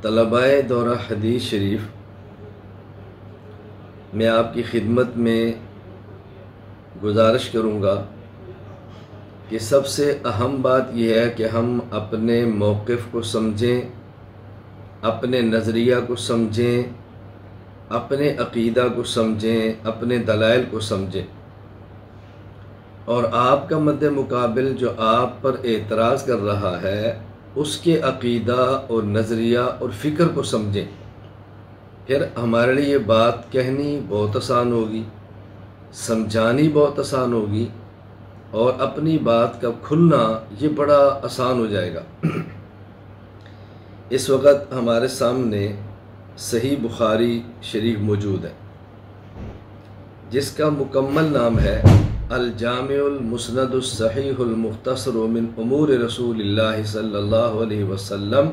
طلبائے دورہ حدیث شریف، میں آپ کی خدمت میں گزارش کروں گا کہ سب سے اہم بات یہ ہے کہ ہم اپنے موقف کو سمجھیں، اپنے نظریہ کو سمجھیں، اپنے عقیدہ کو سمجھیں، اپنے دلائل کو سمجھیں، اور آپ کا مد مقابل جو آپ پر اعتراض کر رہا ہے اس کے عقیدہ اور نظریہ اور فکر کو سمجھیں۔ پھر ہمارے لیے یہ بات کہنی بہت آسان ہوگی، سمجھانی بہت آسان ہوگی، اور اپنی بات کا کھلنا یہ بڑا آسان ہو جائے گا۔ اس وقت ہمارے سامنے صحیح بخاری شریف موجود ہے، جس کا مکمل نام ہے الجامع المسند الصحیح المختصر من امور رسول اللہ صلی اللہ علیہ وسلم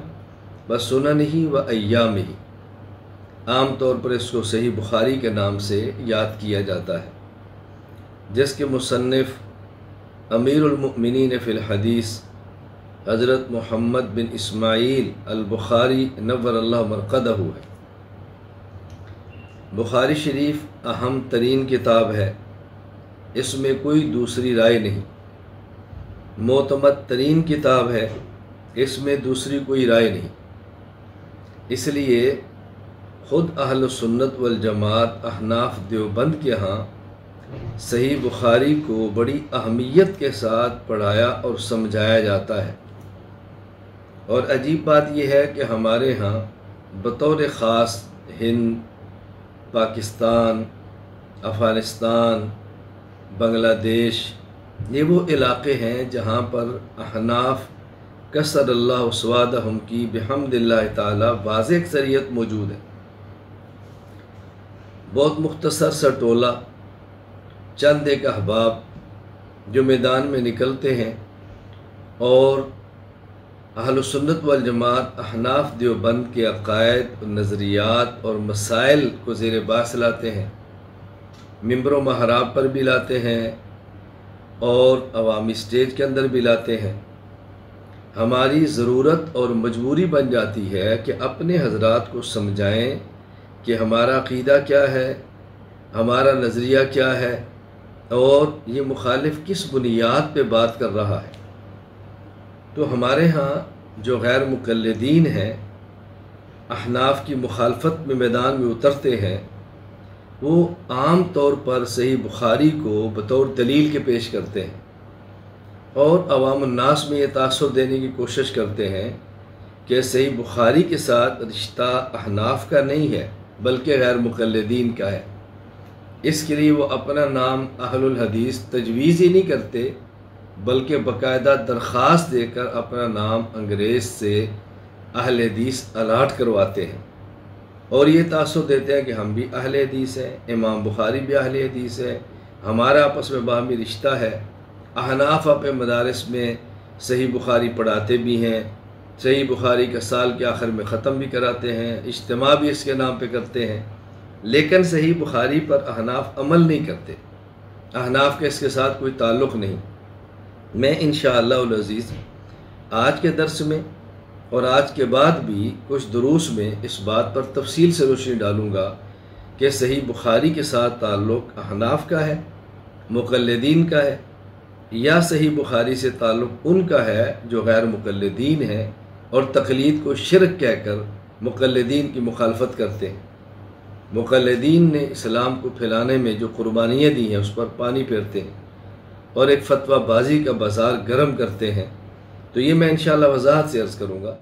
وسننہ و ایامہ۔ عام طور پر اس کو صحیح بخاری کے نام سے یاد کیا جاتا ہے، جس کے مصنف امیر المؤمنین فی الحدیث حضرت محمد بن اسماعیل البخاری نور اللہ مرقدہ ہے۔ بخاری شریف اہم ترین کتاب ہے، اس میں کوئی دوسری رائے نہیں۔ معتمد ترین کتاب ہے، اس میں دوسری کوئی رائے نہیں۔ اس لیے خود اہل سنت والجماعت احناف دیوبند کے ہاں صحیح بخاری کو بڑی اہمیت کے ساتھ پڑھایا اور سمجھایا جاتا ہے۔ اور عجیب بات یہ ہے کہ ہمارے ہاں بطور خاص ہند، پاکستان، افغانستان، بنگلہ دیش، یہ وہ علاقے ہیں جہاں پر احناف کسر اللہ اسوادہم کی بحمد اللہ تعالی واضح اکثریت موجود ہے۔ بہت مختصر سا ٹولہ، چند ایک احباب جو میدان میں نکلتے ہیں اور اہل سنت والجماعت احناف دیوبند کے عقائد، نظریات اور مسائل کو زیر بحث لاتے ہیں، ممبر و محراب پر بھی لاتے ہیں اور عوامی سٹیج کے اندر بھی لاتے ہیں۔ ہماری ضرورت اور مجبوری بن جاتی ہے کہ اپنے حضرات کو سمجھائیں کہ ہمارا عقیدہ کیا ہے، ہمارا نظریہ کیا ہے، اور یہ مخالف کس بنیاد پہ بات کر رہا ہے۔ تو ہمارے ہاں جو غیر مقلدین ہیں، احناف کی مخالفت میں میدان میں اترتے ہیں، وہ عام طور پر صحیح بخاری کو بطور دلیل کے پیش کرتے ہیں اور عوام الناس میں یہ تاثر دینے کی کوشش کرتے ہیں کہ صحیح بخاری کے ساتھ رشتہ احناف کا نہیں ہے بلکہ غیر مقلدین کا ہے۔ اس کے لیے وہ اپنا نام اہل الحدیث تجویز ہی نہیں کرتے، بلکہ باقاعدہ درخواست دے کر اپنا نام انگریز سے اہل حدیث الاٹ کرواتے ہیں، اور یہ تاثر دیتے ہیں کہ ہم بھی اہل حدیث ہیں، امام بخاری بھی اہل حدیث ہے، ہمارا آپس میں باہمی رشتہ ہے۔ احناف اپنے مدارس میں صحیح بخاری پڑھاتے بھی ہیں، صحیح بخاری کا سال کے آخر میں ختم بھی کراتے ہیں، اجتماع بھی اس کے نام پہ کرتے ہیں، لیکن صحیح بخاری پر احناف عمل نہیں کرتے، احناف کے اس کے ساتھ کوئی تعلق نہیں۔ میں انشاءاللہ العزیز آج کے درس میں اور آج کے بعد بھی کچھ دروس میں اس بات پر تفصیل سے روشنی ڈالوں گا کہ صحیح بخاری کے ساتھ تعلق احناف کا ہے، مقلدین کا ہے، یا صحیح بخاری سے تعلق ان کا ہے جو غیر مقلدین ہیں اور تقلید کو شرک کہہ کر مقلدین کی مخالفت کرتے ہیں۔ مقلدین نے اسلام کو پھیلانے میں جو قربانیاں دی ہیں اس پر پانی پھیرتے ہیں اور ایک فتویٰ بازی کا بازار گرم کرتے ہیں۔ تو یہ میں انشاءاللہ وضاحت سے عرض کروں گا۔